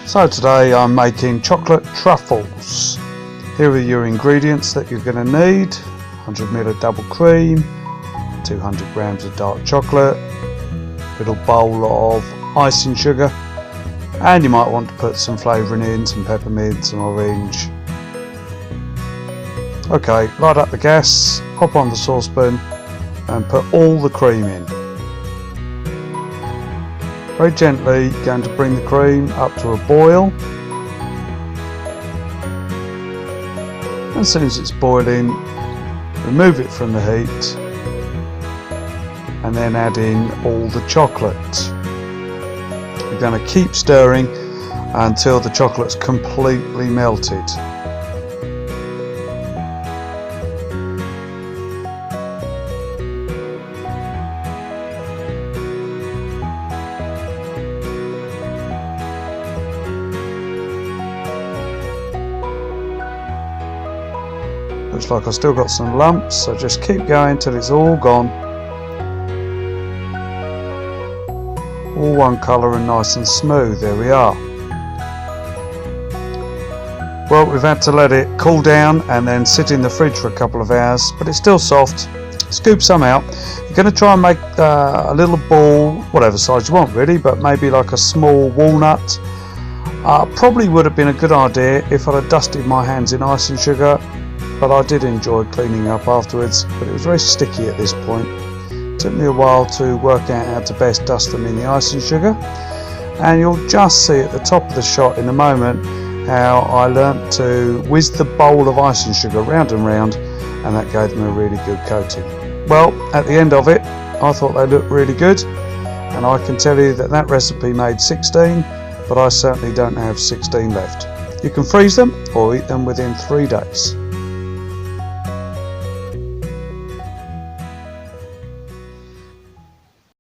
So today I'm making chocolate truffles. Here are your ingredients that you're going to need: 100ml of double cream, 200 grams of dark chocolate, a little bowl of icing sugar, and you might want to put some flavouring in, some peppermint, some orange. Okay, light up the gas, pop on the saucepan and put all the cream in. Very gently going to bring the cream up to a boil. As soon as it's boiling, remove it from the heat and then add in all the chocolate. You're going to keep stirring until the chocolate's completely melted. Looks like I've still got some lumps, so just keep going till it's all gone. All one colour and nice and smooth. There we are. Well, we've had to let it cool down and then sit in the fridge for a couple of hours, but it's still soft. Scoop some out. You're going to try and make a little ball, whatever size you want really, but maybe like a small walnut. Probably would have been a good idea if I'd have dusted my hands in icing sugar, but I did enjoy cleaning up afterwards, but it was very sticky at this point. It took me a while to work out how to best dust them in the icing sugar, and you'll just see at the top of the shot in a moment how I learnt to whiz the bowl of icing sugar round and round, and that gave them a really good coating. Well, at the end of it, I thought they looked really good, and I can tell you that that recipe made 16, but I certainly don't have 16 left. You can freeze them or eat them within 3 days.